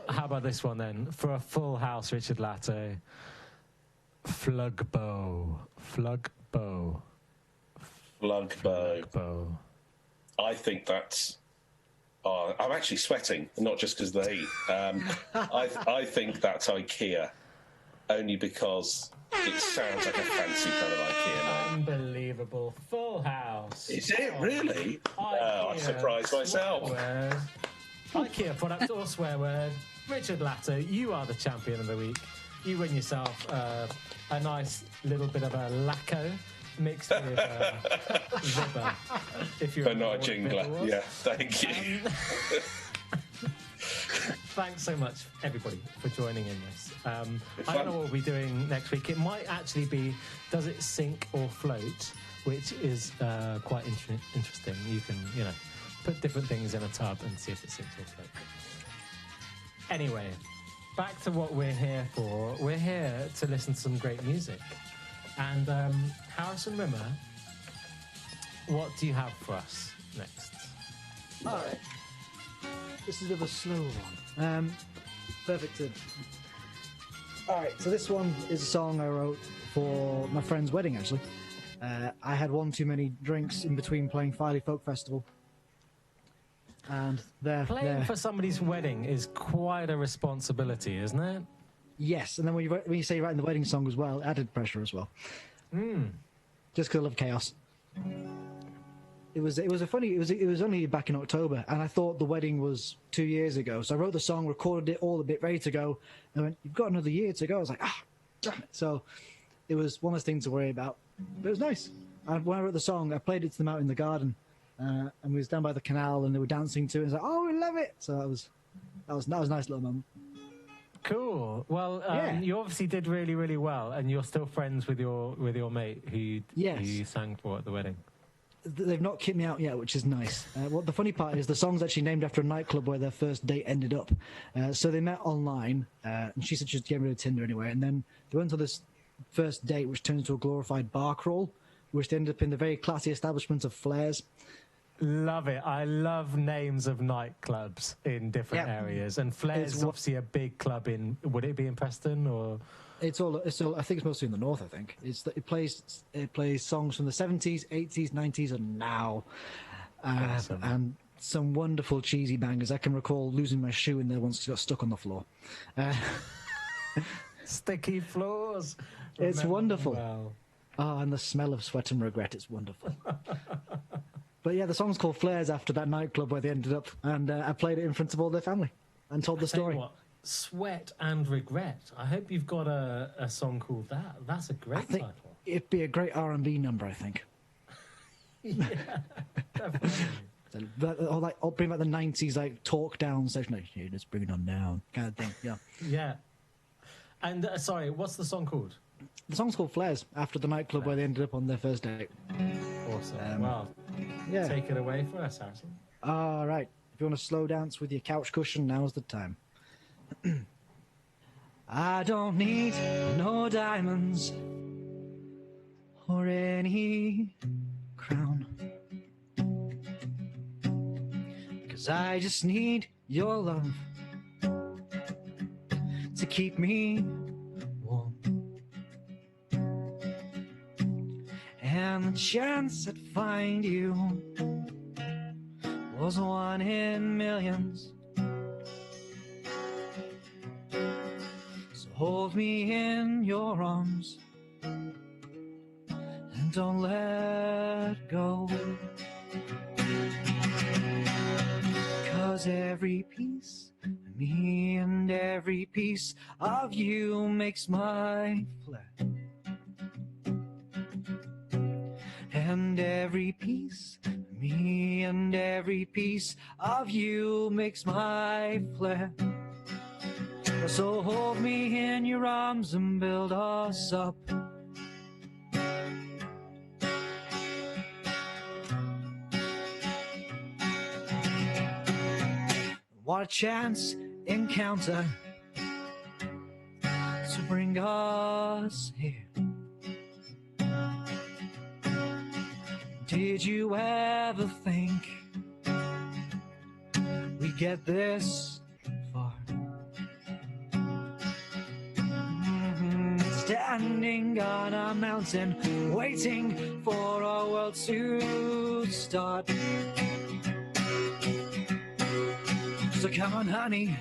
How about this one then? For a full house, Richard Latto. Flugbow. Flugbow. Flugbow. I think that's. Oh, I'm actually sweating, not just because of the heat. I think that's IKEA, only because it sounds like a fancy kind of IKEA name. Unbelievable. Full house. Is it really? Oh, I surprised myself. IKEA product or swear word. Richard Latto, you are the champion of the week. You win yourself a nice little bit of a lacquer mixed with rubber. If you're But not a jingler. Yeah, thank you. Thanks so much, everybody, for joining in this. I don't know what we'll be doing next week. It might actually be Does It Sink or Float, which is quite interesting. You can, put different things in a tub and see if it sinks or floats. Anyway, back to what we're here for. We're here to listen to some great music. And Harrison Rimmer, what do you have for us next? All right. This is a bit of a slow one. Perfect. All right, so this one is a song I wrote for my friend's wedding, actually. I had one too many drinks in between playing Filey Folk Festival. And Playing for somebody's wedding is quite a responsibility, isn't it? Yes, and then when you say you're writing the wedding song as well, added pressure as well. Just because I love chaos. It was only back in October, and I thought the wedding was 2 years ago. So I wrote the song, recorded it all a bit, ready to go, and I went, "You've got another year to go." I was like, damn it. So it was one of those things to worry about, but it was nice. And when I wrote the song, I played it to them out in the garden, and we was down by the canal, and they were dancing to it. And I was like, "Oh, we love it!" So that was a nice little moment. Cool. Well, you obviously did really, really well, and you're still friends with your mate who you sang for at the wedding. They've not kicked me out yet, which is nice. The funny part is the song's actually named after a nightclub where their first date ended up. So they met online, and she said she was getting rid of Tinder anyway, and then they went on this first date, which turned into a glorified bar crawl, which they ended up in the very classy establishment of Flares. Love it. I love names of nightclubs in different areas. And Flair's is obviously a big club in, would it be in Preston or? It's all, I think it's mostly in the north, I think. It plays songs from the 70s, 80s, 90s, and now. Awesome. And some wonderful cheesy bangers. I can recall losing my shoe in there once it got stuck on the floor. Sticky floors. It's wonderful. Well. Oh, and the smell of sweat and regret, it's wonderful. But yeah, the song's called Flares after that nightclub where they ended up, and I played it in front of all their family and told the story. What, Sweat and Regret. I hope you've got a song called that. That's a great title. It'd be a great R&B number, I think. Yeah, definitely. I'll bring back the 90s, like, talk down section. Like, hey, let's bring it on down, kind of thing, yeah. Yeah. And, sorry, what's the song called? The song's called Flares, after the nightclub where they ended up on their first date. Awesome. Well, take it away for us, Harrison. All right. If you want to slow dance with your couch cushion, now's the time. I don't need no diamonds or any crown, 'cause I just need your love to keep me warm. And the chance I'd find you was one in millions. So hold me in your arms and don't let go. 'Cause every piece of me and every piece of you makes my flesh. And every piece of me and every piece of you makes my flesh. So hold me in your arms and build us up. What a chance encounter to bring us here. Did you ever think we'd get this far? Standing on a mountain, waiting for our world to start. So come on, honey,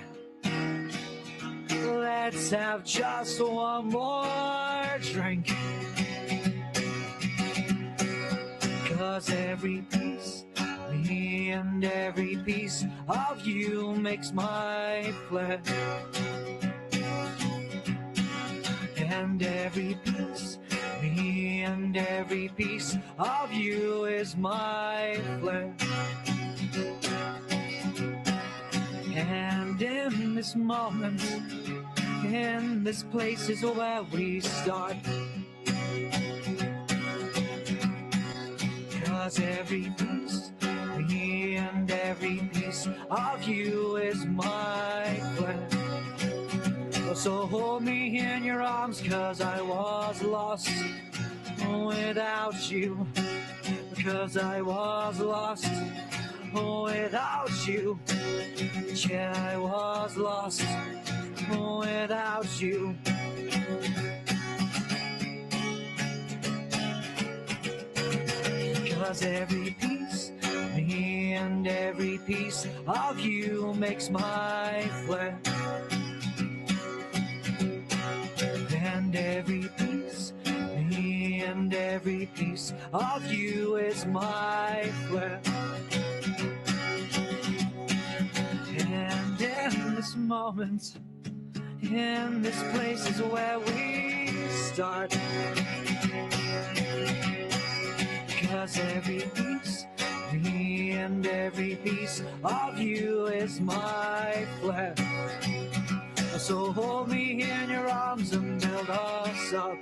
let's have just one more drink. 'Cause every piece of me and every piece of you makes my flesh. And every piece of me and every piece of you is my flesh. And in this moment, in this place is where we start. 'Cause every piece of me and every piece of you is my flesh. So hold me in your arms, 'cause I was lost without you. 'Cause I was lost without you. Yeah, I was lost without you. 'Cause every piece of me and every piece of you makes my flesh. And every piece of me and every piece of you is my flesh. And in this moment, in this place is where we start. 'Cause every piece of me and every piece of you is my flesh. So hold me in your arms and build us up.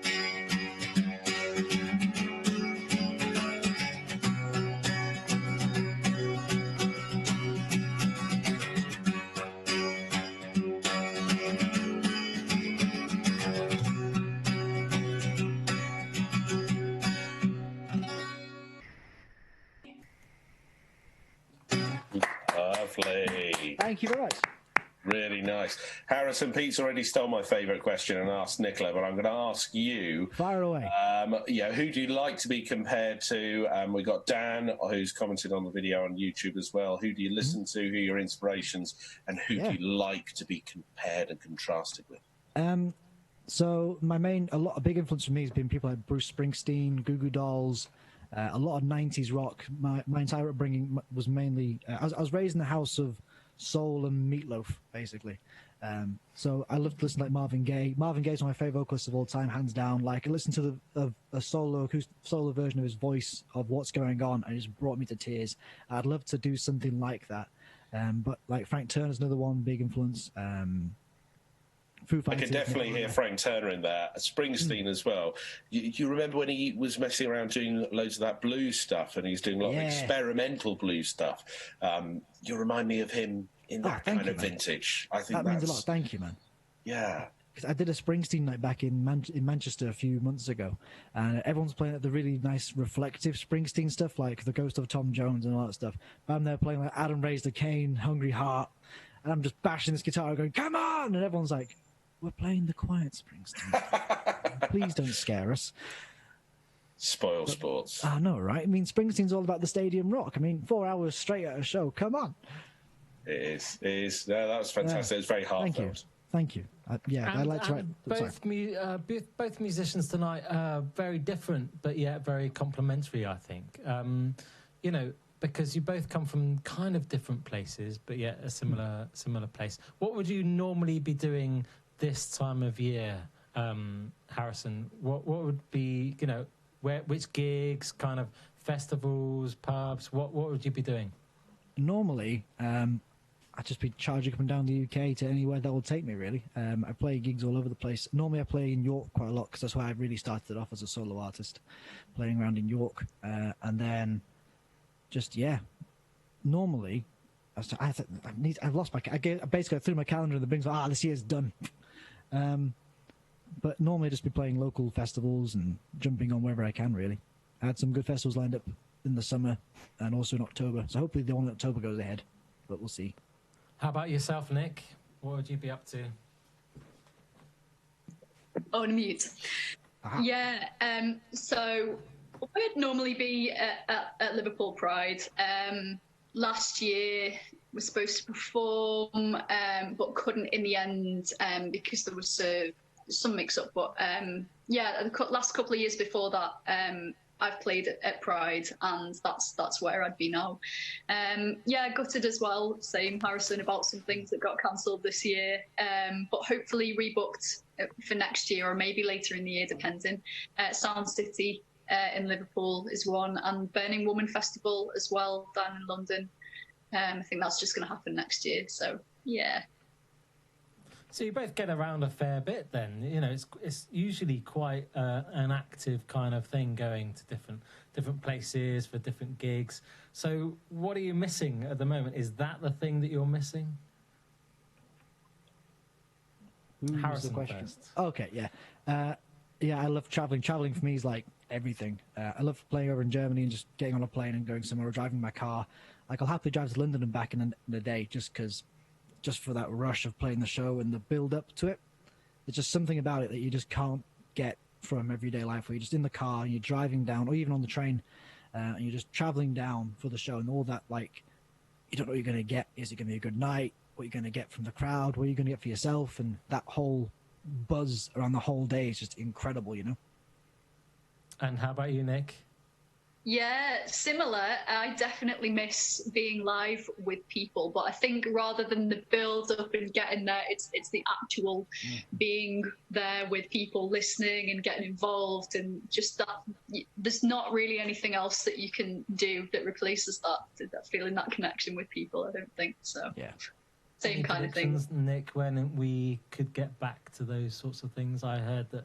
Lovely. Thank you very much. Really nice. Harrison, Pete's already stole my favourite question and asked Nicola, but I'm going to ask you. Fire away. Who do you like to be compared to? We got Dan, who's commented on the video on YouTube as well. Who do you listen to? Who are your inspirations? And who do you like to be compared and contrasted with? So a big influence for me has been people like Bruce Springsteen, Goo Goo Dolls, a lot of 90s rock. My entire upbringing was mainly, I was raised in the house of soul and Meatloaf, basically. So I love to listen to like Marvin Gaye. Marvin Gaye's one of my favorite vocalists of all time, hands down. Like I listened to a solo version of his voice of What's Going On, and it just brought me to tears. I'd love to do something like that. But like Frank Turner's another one, big influence. Foo I Fighters, can definitely hear Frank Turner in there. Springsteen as well. You remember when he was messing around doing loads of that blues stuff, and he's doing a lot of experimental blues stuff. You remind me of him in that kind of vintage. I think that means a lot. Thank you, man. Yeah. Because I did a Springsteen night back in Manchester a few months ago, and everyone's playing the really nice reflective Springsteen stuff, like The Ghost of Tom Jones and all that stuff. But I'm there playing like Adam Raised a Cane, Hungry Heart, and I'm just bashing this guitar going, come on! And everyone's like, we're playing the Quiet Springsteen. Please don't scare us. Spoil sports. I know, right? I mean, Springsteen's all about the stadium rock. I mean, 4 hours straight at a show. Come on. It is. It is. No, that was fantastic. It's very heartfelt. Thank you. I like to write. Both musicians tonight are very different, but yet very complementary, I think. Because you both come from kind of different places, but yet a similar place. What would you normally be doing this time of year, Harrison? What would be, which gigs, kind of festivals, pubs? What would you be doing? Normally, I'd just be charging up and down the UK to anywhere that will take me, really. I play gigs all over the place. Normally I play in York quite a lot, because that's where I really started off as a solo artist, playing around in York. And then normally, I've lost I basically threw my calendar in the bins, this year's done. But normally just be playing local festivals and jumping on wherever I can, really. I had some good festivals lined up in the summer and also in October, so hopefully the one in October goes ahead, but we'll see. How about yourself, Nick? What would you be up to? Oh, and mute. Aha. Yeah, so we'd normally be at Liverpool Pride. Last year we're supposed to perform, but couldn't in the end because there was some mix-up. But the last couple of years before that, I've played at Pride, and that's where I'd be now. Gutted as well, same Harrison, about some things that got cancelled this year, but hopefully rebooked for next year or maybe later in the year, depending. Sound City in Liverpool is one, and Burning Woman Festival as well down in London. I think that's just going to happen next year. So yeah. So you both get around a fair bit then. It's usually quite an active kind of thing, going to different places for different gigs. So what are you missing at the moment? Is that the thing that you're missing? Harrison first. Okay, yeah. I love traveling. Traveling for me is like everything. I love playing over in Germany and just getting on a plane and going somewhere or driving my car. Like, I'll happily drive to London and back in a day just for that rush of playing the show and the build up to it. There's just something about it that you just can't get from everyday life, where you're just in the car and you're driving down, or even on the train, and you're just traveling down for the show, and all that, like, you don't know what you're going to get. Is it going to be a good night? What are you going to get from the crowd? What are you going to get for yourself? And that whole buzz around the whole day is just incredible, And how about you, Nick? Yeah, similar. I definitely miss being live with people, but I think rather than the build up and getting there, it's the actual being there with people, listening and getting involved, and just that. There's not really anything else that you can do that replaces that feeling, that connection with people. I don't think so. Yeah. Same Any kind of thing. Nick, when we could get back to those sorts of things? I heard that,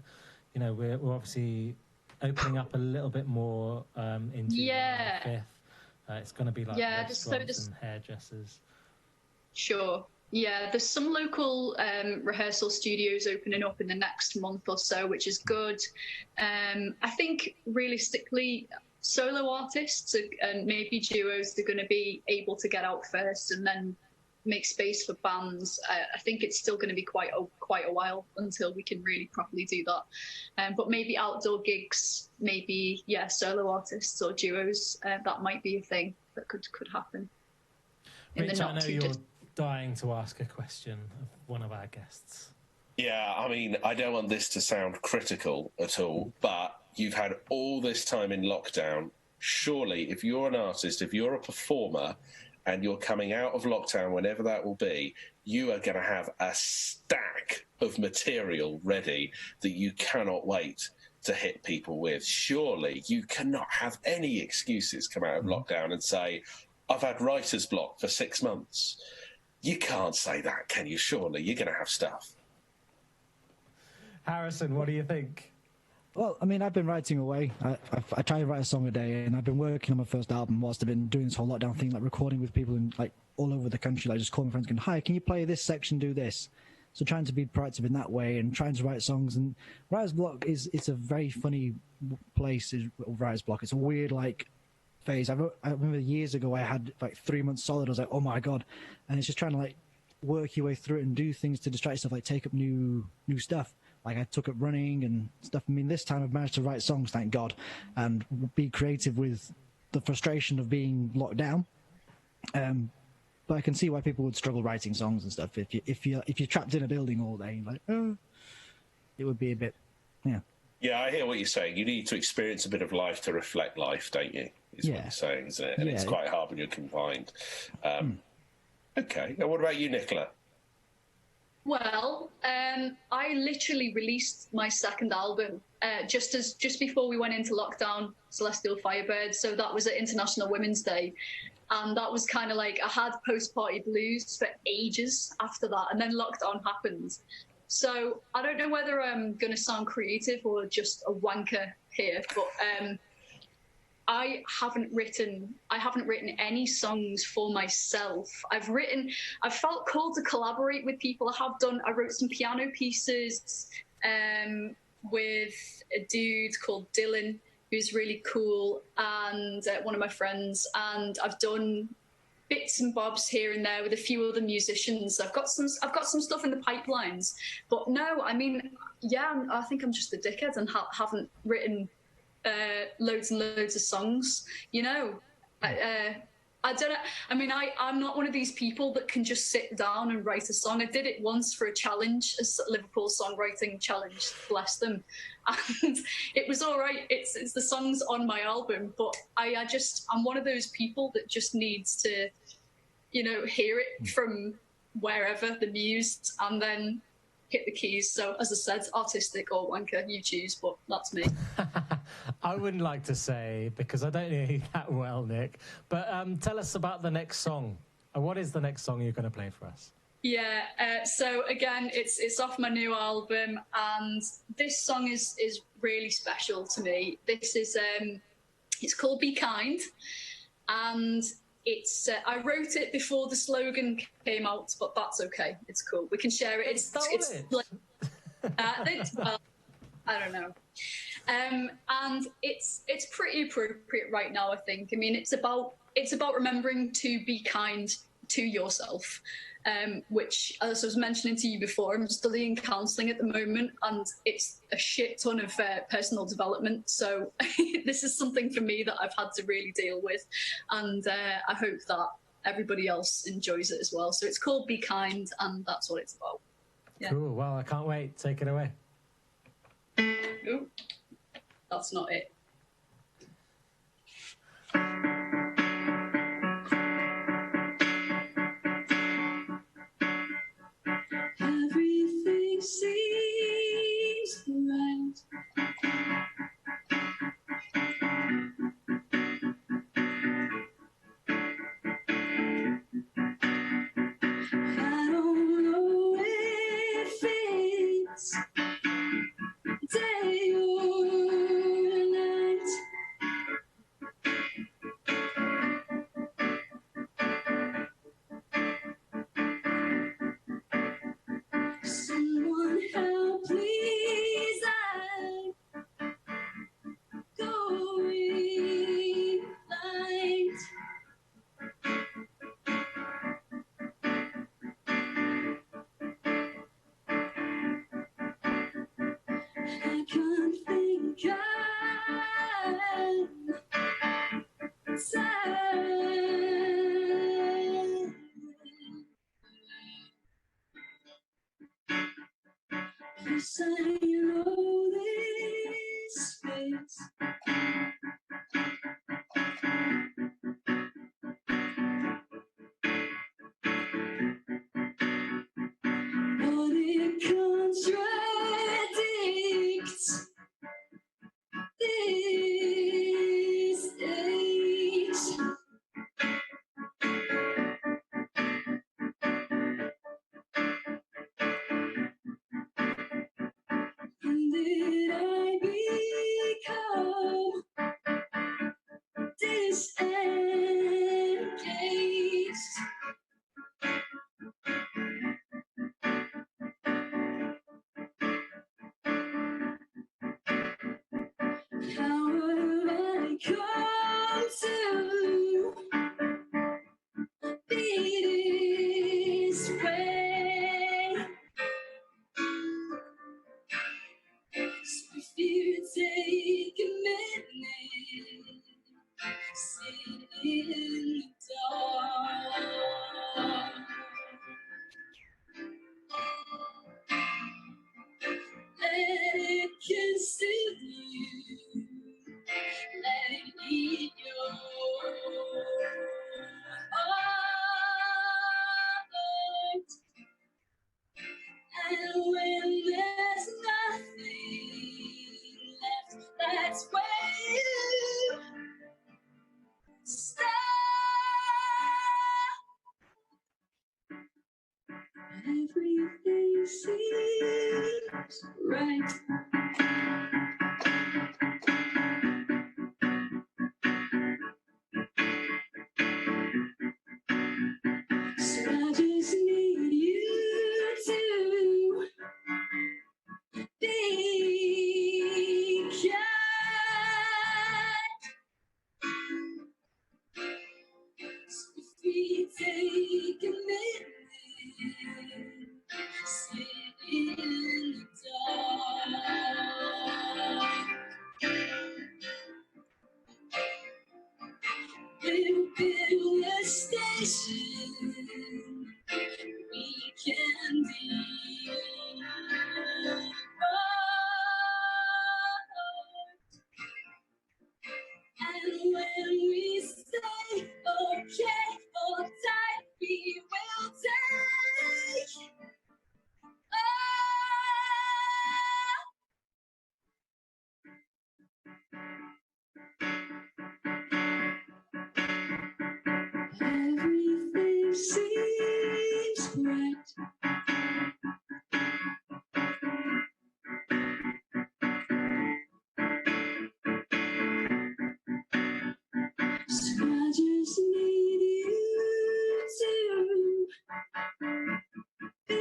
we're obviously opening up a little bit more into July 5th. It's going to be like restaurants and hairdressers. Sure. Yeah, there's some local rehearsal studios opening up in the next month or so, which is good. I think realistically, solo artists and maybe duos are going to be able to get out first and then make space for bands. I think it's still going to be quite a while until we can really properly do that. But maybe outdoor gigs, maybe solo artists or duos. That might be a thing that could happen. Rich, I know you're dying to ask a question of one of our guests. Yeah, I mean, I don't want this to sound critical at all, but you've had all this time in lockdown. Surely, if you're an artist, if you're a performer, and you're coming out of lockdown, whenever that will be, you are going to have a stack of material ready that you cannot wait to hit people with. Surely you cannot have any excuses come out of lockdown and say, I've had writer's block for 6 months. You can't say that, can you? Surely you're going to have stuff. Harrison, what do you think? Well, I mean, I've been writing away. I try to write a song a day, and I've been working on my first album whilst I've been doing this whole lockdown thing, like recording with people in like all over the country, like just calling friends, going, "Hi, can you play this section? Do this." So trying to be proactive in that way and trying to write songs. And writer's block it's a very funny place. Writer's block. It's a weird phase. I remember years ago I had 3 months solid. I was like, oh my god, and it's just trying to work your way through it and do things to distract yourself, like take up new stuff. Like I took up running and stuff. I mean, this time I've managed to write songs, thank God, and be creative with the frustration of being locked down. But I can see why people would struggle writing songs and stuff. If you're trapped in a building all day, like, it would be a bit, yeah. Yeah, I hear what you're saying. You need to experience a bit of life to reflect life, don't you? Is what you're saying, isn't it? And it's quite hard when you're confined. Okay. Now, what about you, Nicola? Well, I literally released my second album just before we went into lockdown, Celestial Firebird. So that was at International Women's Day. And that was kind of like, I had post-party blues for ages after that. And then lockdown happened. So I don't know whether I'm going to sound creative or just a wanker here, but I haven't written any songs for myself. I've felt called to collaborate with people. I wrote some piano pieces with a dude called Dylan, who's really cool, and one of my friends. And I've done bits and bobs here and there with a few other musicians. I've got some stuff in the pipelines, but no, I mean, yeah, I think I'm just a dickhead and haven't written loads and loads of songs, you know. I don't know. I mean, I'm not one of these people that can just sit down and write a song. I did it once for a challenge, a Liverpool songwriting challenge, bless them. And it was all right. It's the songs on my album, but I'm one of those people that just needs to, you know, hear it from wherever, the muse, and then hit the keys. So, as I said, artistic or wanker, you choose, but that's me. I wouldn't like to say, because I don't know you that well, Nick, but tell us about the next song. What is the next song you're going to play for us? Yeah, so again, it's off my new album, and this song is really special to me. This is it's called "Be Kind," and it's I wrote it before the slogan came out, but that's okay. It's cool. We can share it. It's like well, I don't know. And it's pretty appropriate right now, I think. I mean, it's about remembering to be kind to yourself, which, as I was mentioning to you before, I'm studying counselling at the moment, and it's a shit ton of personal development. So this is something for me that I've had to really deal with, and I hope that everybody else enjoys it as well. So it's called Be Kind, and that's what it's about. Yeah. Cool. Well, I can't wait. Take it away. Ooh, that's not it. Everything seems right. I don't know if it's day or night. Someone help, please, I'm going blind. I can't think I'm sad. Yes, I know this face. But it contradicts this stage. And right. So I just need you to be kind. So if we take a minute, sit in the dark. We'll build a station we can be apart. And when we say okay, hold tight, we will take everything seems right. So I just need you to be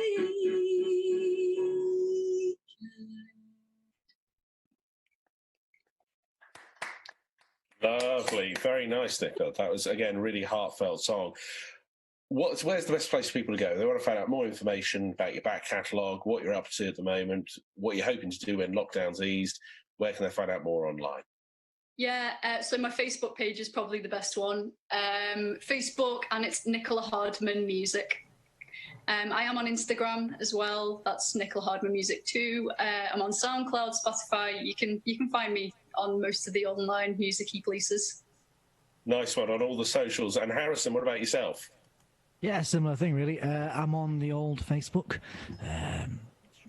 Lovely, very nice, Nicola. That was again really heartfelt song. Where's the best place for people to go? They want to find out more information about your back catalogue, what you're up to at the moment, what you're hoping to do when lockdown's eased. Where can they find out more online? Yeah, so my Facebook page is probably the best one. Facebook, and it's Nicola Hardman Music. I am on Instagram as well. That's Nicola Hardman Music too. I'm on SoundCloud, Spotify. You can find me on most of the online music-y places. Nice one on all the socials. And Harrison, what about yourself? Yeah, similar thing really. I'm on the old Facebook.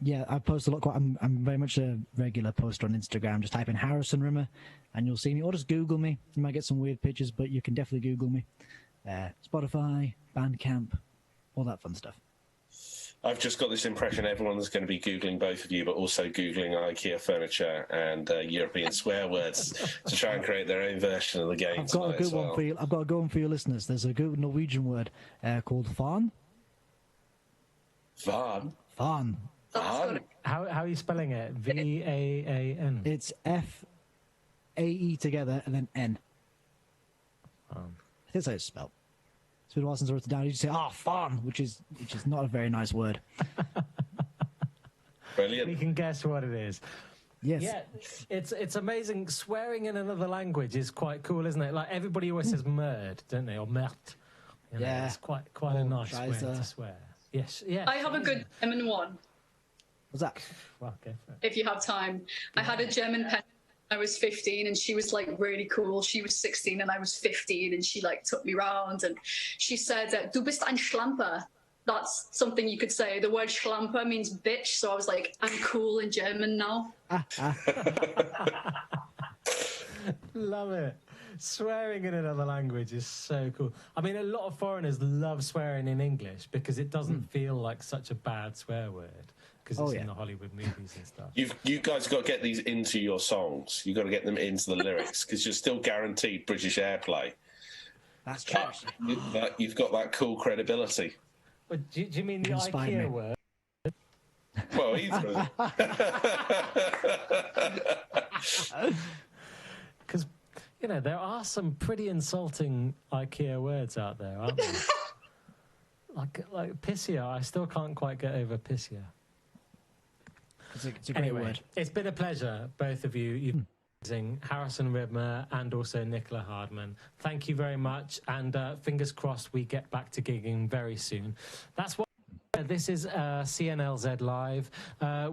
Yeah, I post a lot. I'm very much a regular poster on Instagram. Just type in Harrison Rimmer, and you'll see me. Or just Google me. You might get some weird pictures, but you can definitely Google me. Spotify, Bandcamp, all that fun stuff. I've just got this impression everyone's going to be Googling both of you, but also Googling IKEA furniture and European swear words to try and create their own version of the game. I've got a good one for you. I've got a good one for your listeners. There's a good Norwegian word called "fan." Van. Fan. Van. How are you spelling it? V-A-A-N. It's F-A-E together and then N. I think that's how it's spelled. It's been a while since I wrote it down. You just say, "fan," which is not a very nice word. Brilliant. We can guess what it is. Yes. Yeah, it's amazing. Swearing in another language is quite cool, isn't it? Like everybody always says "merd," don't they, or "mert"? You know, Yeah. it's quite a nice way Scheiße. to swear. Yes, yeah. I have a good German one, What's that? Well, go for it. if you have time. I had a German pen when I was 15, and she was like really cool. She was 16 and I was 15, and she like took me round and she said, "Du bist ein Schlamper." That's something you could say. The word Schlamper means bitch, so I was like, I'm cool in German now. Love it. Swearing in another language is so cool. I mean, a lot of foreigners love swearing in English because it doesn't feel like such a bad swear word because it's in the Hollywood movies and stuff. You guys got to get these into your songs. You've got to get them into the lyrics because you're still guaranteed British airplay. That's true. You've got that cool credibility. But do you mean the Inspired IKEA me. word? Well, either of them. Because, you know, there are some pretty insulting IKEA words out there, aren't there? like pissier. I still can't quite get over pissier. It's a great Anyway, word. it's been a pleasure, both of you. You've been amazing. Harrison Rimmer and also Nicola Hardman. Thank you very much, and fingers crossed we get back to gigging very soon. That's what. This is CNLZ Live.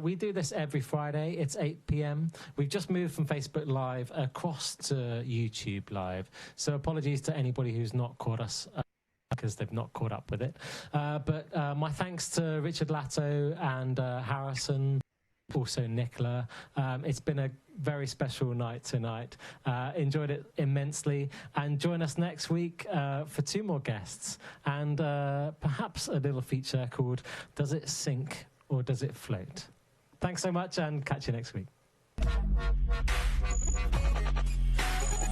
We do this every Friday. It's 8 p.m. We've just moved from Facebook Live across to YouTube Live. So apologies to anybody who's not caught us because they've not caught up with it. But my thanks to Richard Latto and Harrison, also Nicola. It's been a very special night tonight. Enjoyed it immensely. And join us next week for 2 more guests and perhaps a little feature called Does It Sink or Does It Float? Thanks so much, and catch you next week.